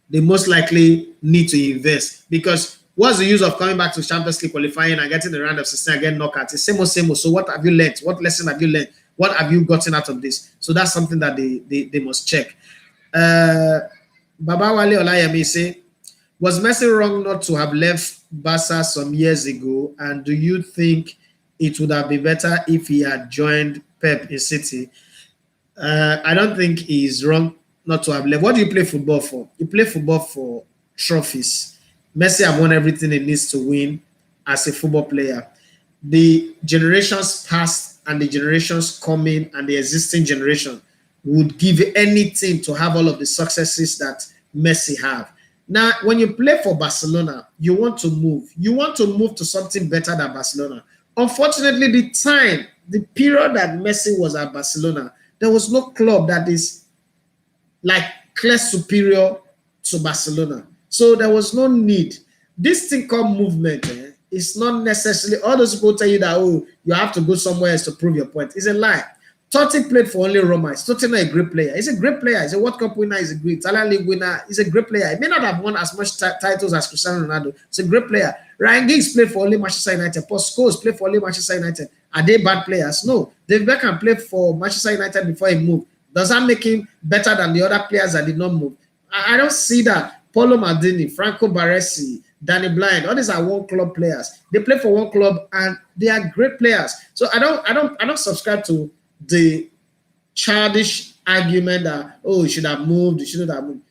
they most likely need to invest, because what's the use of coming back to Champions League qualifying and getting the round of 16 and getting knocked? It's same old. So what have you learned? What lesson have you learned? What have you gotten out of this? So that's something that they must check. Baba Wale Olayemi say, was Messi wrong not to have left Barca some years ago? And do you think it would have been better if he had joined Pep in City? I don't think he's wrong not to have left. What do you play football for? You play football for trophies. Messi have won everything he needs to win as a football player. The generations past and the generations coming and the existing generation would give anything to have all of the successes that Messi have. Now, when you play for Barcelona, you want to move. You want to move to something better than Barcelona. Unfortunately, the period that Messi was at Barcelona, there was no club that is like clear superior to Barcelona. So there was no need. This thing called movement is not necessarily, all those people tell you that, you have to go somewhere else to prove your point. It's a lie. Totti played for only Roma. He's totally not a great player. He's a great player. He's a World Cup winner. He's a great Italian League winner. He's a great player. He may not have won as much titles as Cristiano Ronaldo. He's a great player. Ryan Giggs played for only Manchester United. Paul Scholes played for only Manchester United. Are they bad players? No. David Beckham played for Manchester United before he moved. Does that make him better than the other players that did not move? I don't see that. Paulo Maldini, Franco Baresi, Danny Blind, all these are one club players. They play for one club and they are great players. So I don't subscribe to the childish argument that, you should have moved, you shouldn't have moved.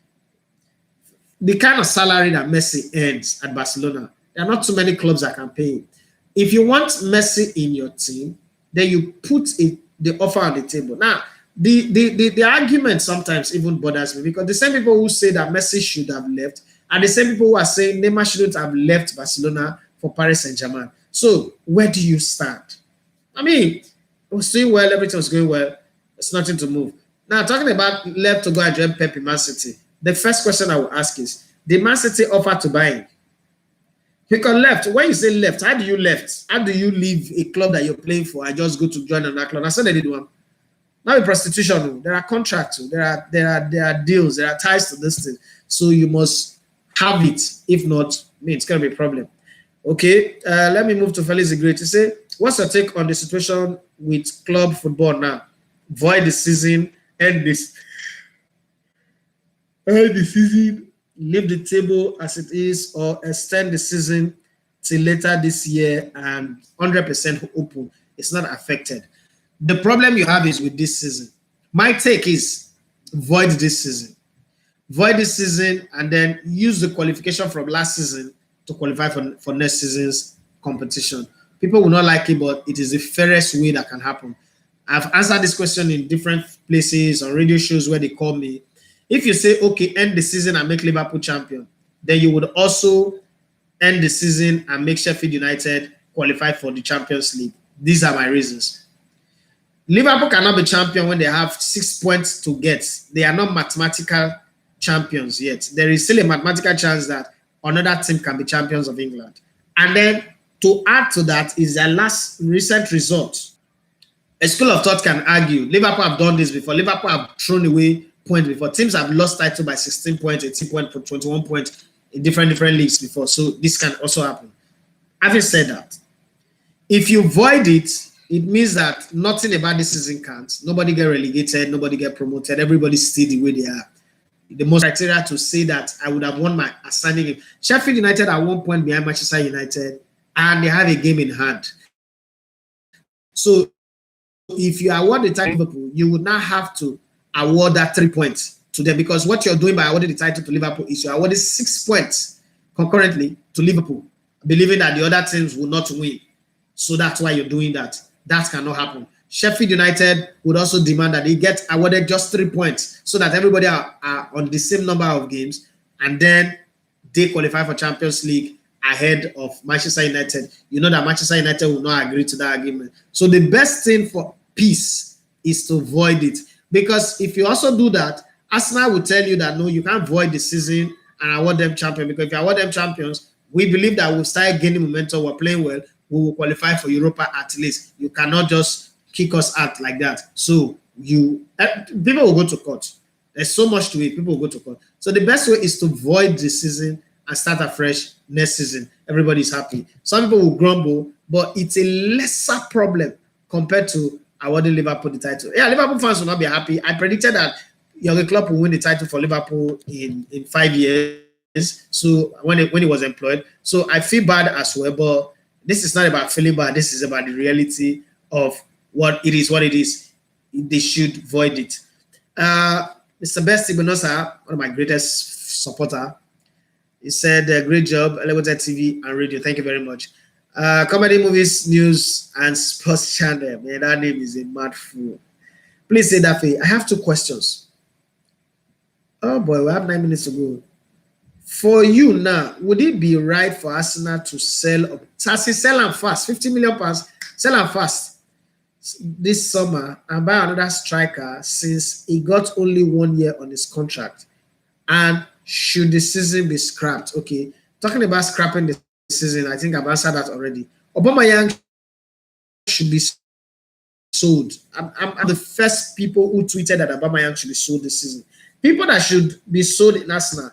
The kind of salary that Messi earns at Barcelona, there are not too many clubs that can pay him. If you want Messi in your team, then you put the offer on the table. Now, the argument sometimes even bothers me, because the same people who say that Messi should have left are the same people who are saying Neymar shouldn't have left Barcelona for Paris Saint-Germain. So where do you stand? I mean, it was doing well, everything was going well. It's nothing to move. Now, talking about left to go and join Pep in Man City, the first question I will ask is, did Man City offer to buy him? Because left, when you say left, how do you left? How do you leave a club that you're playing for and just go to join another club? That's what they did one. Now in prostitution, there are contracts, there are deals, there are ties to this thing. So you must have it. If not, it's gonna be a problem. Okay, let me move to Felix the Great. To say, what's your take on the situation with club football now? Void the season, end the season, leave the table as it is, or extend the season till later this year and 100% open. It's not affected. The problem you have is with this season. My take is void this season. Void this season and then use the qualification from last season to qualify for next season's competition. People will not like it, but it is the fairest way that can happen. I've answered this question in different places on radio shows where they call me. If you say, okay, end the season and make Liverpool champion, then you would also end the season and make Sheffield United qualify for the Champions League. These are my reasons. Liverpool cannot be champion when they have 6 points to get. They are not mathematical champions yet. There is still a mathematical chance that another team can be champions of England. And then to add to that is their last recent result. A school of thought can argue Liverpool have done this before. Liverpool have thrown away points before. Teams have lost title by 16 points, 18 points, 21 points in different leagues before. So this can also happen. Having said that, if you void it, it means that nothing about this season counts. Nobody get relegated, nobody get promoted, everybody's still the way they are. The most criteria to say that I would have won my outstanding game. Sheffield United are 1 point behind Manchester United, and they have a game in hand. So if you award the title to Liverpool, you would not have to award that 3 points to them, because what you're doing by awarding the title to Liverpool is you're awarding 6 points concurrently to Liverpool, believing that the other teams will not win. So that's why you're doing that. That cannot happen. Sheffield United would also demand that they get awarded just 3 points so that everybody are on the same number of games, and then they qualify for Champions League ahead of Manchester United. You know that Manchester United will not agree to that agreement. So the best thing for peace is to void it. Because if you also do that, Arsenal will tell you that no, you can't void the season and award them champion. Because if you award them champions, we believe that we'll start gaining momentum. We're playing well. We will qualify for Europa at least. You cannot just kick us out like that. So people will go to court. There's so much to it. People will go to court. So the best way is to void the season and start afresh next season. Everybody's happy. Some people will grumble, but it's a lesser problem compared to awarding Liverpool the title. Yeah, Liverpool fans will not be happy. I predicted that Jurgen Klopp will win the title for Liverpool in 5 years. So when he was employed. So I feel bad as well, but this is not about feeling bad. This is about the reality of what it is. They should void it. Mr. Best Ibenosa, one of my greatest supporter, he said, great job, Elevated TV and radio. Thank you very much. Comedy, movies, news, and sports channel. Man, that name is a mad fool. Please say that for you. I have 2 questions. Oh boy, we have 9 minutes to go. For you now, would it be right for Arsenal to sell and fast, 50 million pounds, sell and fast this summer and buy another striker, since he got only 1 year on his contract? And should the season be scrapped? Okay, talking about scrapping the season, I think I've answered that already. Aubameyang should be sold. I'm the first people who tweeted that Aubameyang should be sold this season. People that should be sold in Arsenal,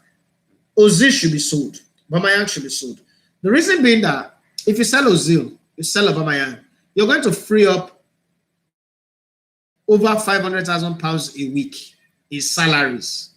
Ozil should be sold. Aubameyang should be sold. The reason being that if you sell Ozil, you sell Aubameyang, you're going to free up over £500,000 a week in salaries.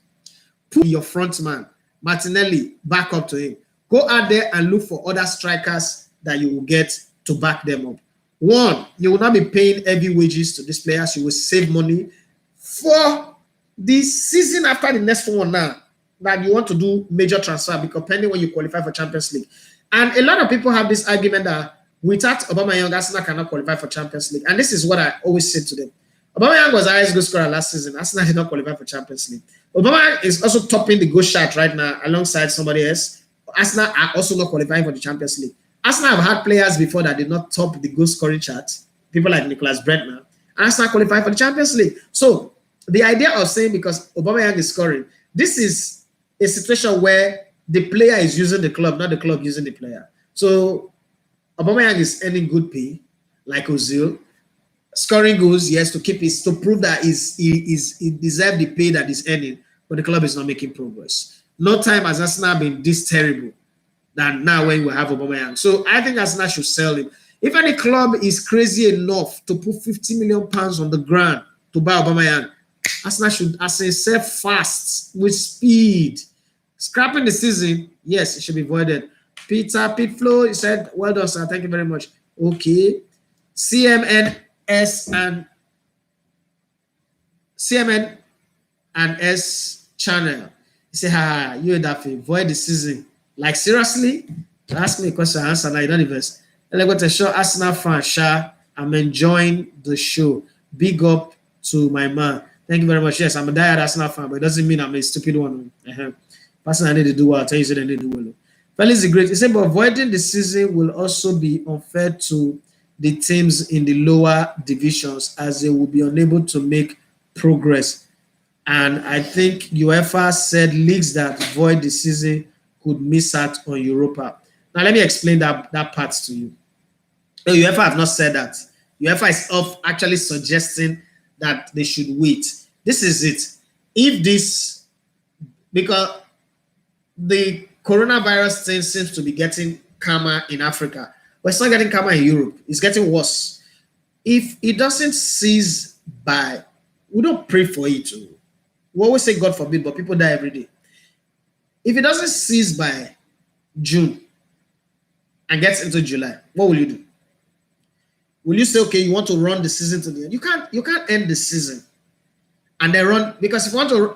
Put your front man, Martinelli, back up to him. Go out there and look for other strikers that you will get to back them up. One, you will not be paying heavy wages to these players. You will save money for the season after the next one now that you want to do major transfer, because depending when you qualify for Champions League. And a lot of people have this argument that without Aubameyang, Arsenal cannot qualify for Champions League. And this is what I always say to them. Aubameyang was the highest goal scorer last season. Arsenal did not qualify for Champions League. Aubameyang is also topping the goal chart right now alongside somebody else. Arsenal are also not qualifying for the Champions League. Arsenal have had players before that did not top the goal scoring chart. People like Nicholas Brentner. Arsenal qualified for the Champions League. So the idea of saying because Aubameyang is scoring, this is a situation where the player is using the club, not the club using the player. So Aubameyang is earning good pay, like Ozil. Scoring goals, yes, to keep his to prove that he deserves the pay that he's earning, but the club is not making progress. No time has Arsenal been this terrible than now when we have Aubameyang. So I think Arsenal should sell him. If any club is crazy enough to put 50 million pounds on the ground to buy Aubameyang, Arsenal should, as I said, fast with speed. Scrapping the season, yes, it should be voided. Pete Flo, he said, well done, sir. Thank you very much. Okay. CMNS and S channel. He said, you that void the season. Like, seriously? Ask me a question, answer now. You don't invest. And I got to show Arsenal fan, Sha. I'm enjoying the show. Big up to my man. Thank you very much. Yes, I'm a diehard Arsenal fan, but it doesn't mean I'm a stupid one. Person I need to do well, I'll tell you so they need to do well. Felix is great. He said, but avoiding the season will also be unfair to the teams in the lower divisions as they will be unable to make progress. And I think UEFA said leagues that void the season could miss out on Europa. Now, let me explain that part to you. No, UEFA have not said that. UEFA is actually suggesting that they should wait. This is it. If this, because the coronavirus thing seems to be getting calmer in Africa, but it's not getting calmer in Europe. It's getting worse. If it doesn't cease by, we don't pray for it. We always say God forbid, but people die every day. If it doesn't cease by June and gets into July, what will you do? Will you say, okay, you want to run the season to the end? You can't end the season and then run, because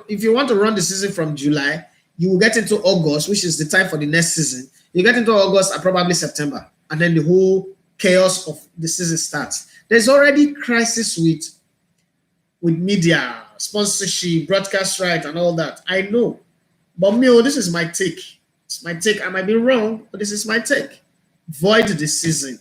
if you want to run the season from July, you will get into August, which is the time for the next season. You get into August and probably September, and then the whole chaos of the season starts. There's already crisis with media, sponsorship, broadcast rights, and all that. I know. But this is my take. It's my take. I might be wrong, but this is my take. Void the season.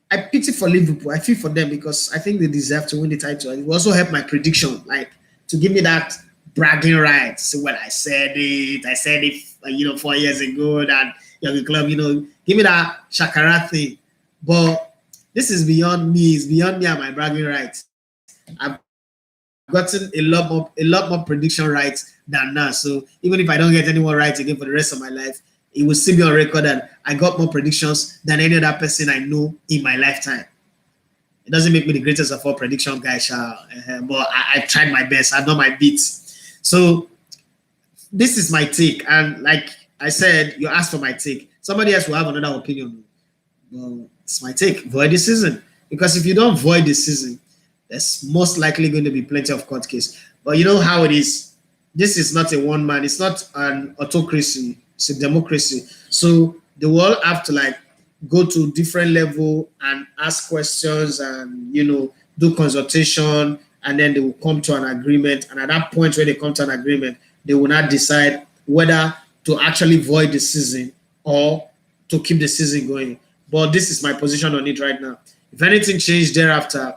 I pity for Liverpool. I feel for them because I think they deserve to win the title. It will also help my prediction, like to give me that bragging rights. So, well, I said it, 4 years ago that the club, give me that Shakara thing. But this is beyond me. It's beyond me and my bragging rights. I've gotten a lot more prediction rights than now. So even if I don't get any more right again for the rest of my life, it will still be on record that I got more predictions than any other person I know in my lifetime. It doesn't make me the greatest of all prediction guys, but I tried my best. I've done my bits. So this is my take. And like I said, you asked for my take. Somebody else will have another opinion. Well, it's my take. Void the season. Because if you don't void the season, there's most likely going to be plenty of court case. But you know how it is. This is not a one man. It's not an autocracy. It's a democracy. So they will all have to go to different level and ask questions and, do consultation, and then they will come to an agreement. And at that point where they come to an agreement, they will not decide whether to actually void the season or to keep the season going. But this is my position on it right now. If anything changed thereafter,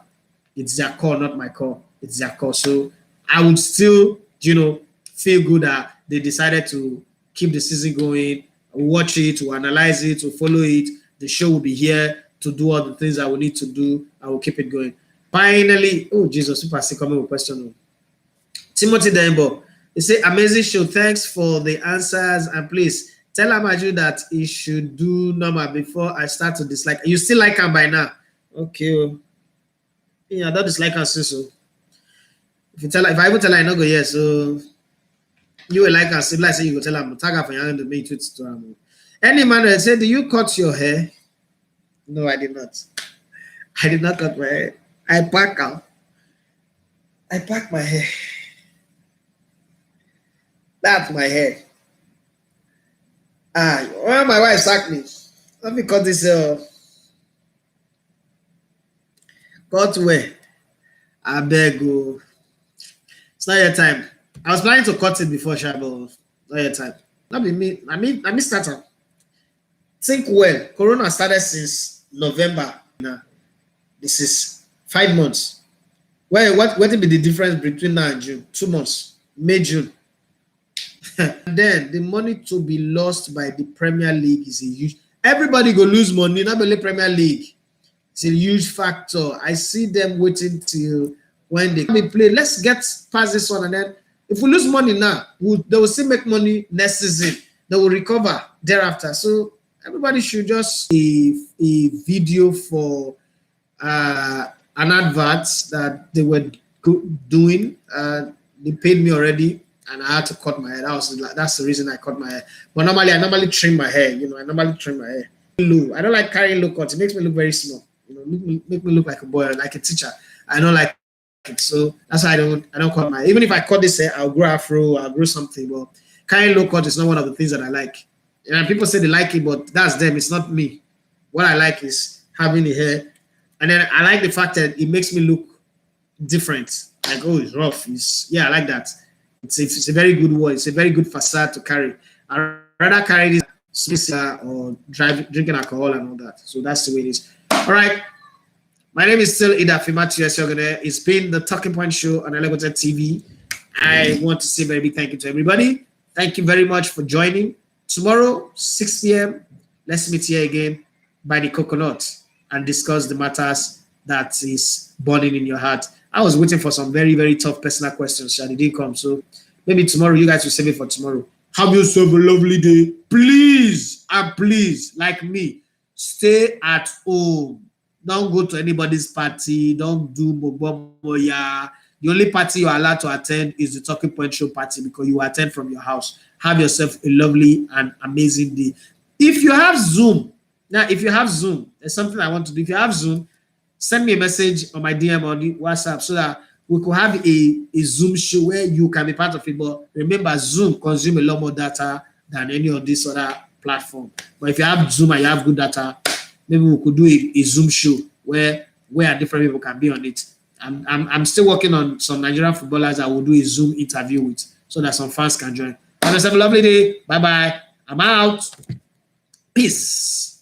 it's their call, not my call. It's their call. So I would still, feel good that they decided to keep the season going, watch it, to analyze it, to follow it. The show will be here to do all the things I will need to do. I will keep it going. Finally, oh Jesus, people are still coming with questions. Timothy Dembo, he said, amazing show. Thanks for the answers. And please tell Amaju that he should do normal before I start to dislike. You still like him by now? Okay. Yeah, I don't dislike him so. If I even tell her I no go yes, so you will like her. Like say you go tell her tag her for your hand to make tweets to her. Any man said, do you cut your hair? No, I did not. I did not cut my hair. I pack my hair. That's my hair. Well, my wife sacked me. Let me cut this. Cut where? I beg you. It's not your time. I was planning to cut it before Shabo. Not your time. Not be me. I mean starter. Think well. Corona started since November. Now, this is 5 months. Well, what will be the difference between now and June? 2 months. May, June. And then the money to be lost by the Premier League is a huge. everybody go lose money. Not only Premier League. It's a huge factor. I see them waiting till when they play. Let's get past this one, and then if we lose money now, they will still make money next season. They will recover thereafter. So everybody should just a video for an advert that they were doing. They paid me already, and I had to cut my hair. That's the reason I cut my hair. But normally, I normally trim my hair. I normally trim my hair low. I don't like carrying low cuts. It makes me look very small. Make me look like a boy, like a teacher. I don't like it, so that's why I don't cut my. Even if I cut this hair, I'll grow afro, I'll grow something. But carrying low cut is not one of the things that I like. And people say they like it, but that's them. It's not me. What I like is having the hair, and then I like the fact that it makes me look different. Like, oh, it's rough. I like that. It's a very good word. It's a very good facade to carry. I'd rather carry this or drinking alcohol and all that. So that's the way it is. All right. My name is still Ida Fimatu Yogane. It's been the Talking Point Show on Elegotet TV. I want to say a very big thank you to everybody. Thank you very much for joining. Tomorrow, 6 p.m., let's meet here again by the coconut and discuss the matters that is burning in your heart. I was waiting for some very, very tough personal questions, and it didn't come. So maybe tomorrow you guys will save it for tomorrow. Have yourself a lovely day. Please, and please, like me, stay at home. Don't go to anybody's party. Don't do moya. The only party you're allowed to attend is the Talking Point Show party because you attend from your house. Have yourself a lovely and amazing day. If you have Zoom, there's something I want to do. If you have Zoom, send me a message on my DM or the WhatsApp so that we could have a Zoom show where you can be part of it. But remember, Zoom consumes a lot more data than any of this other platform. But if you have Zoom and you have good data, maybe we could do a Zoom show where different people can be on it. I'm still working on some Nigerian footballers I will do a Zoom interview with so that some fans can join. Have a lovely day. Bye-bye. I'm out. Peace.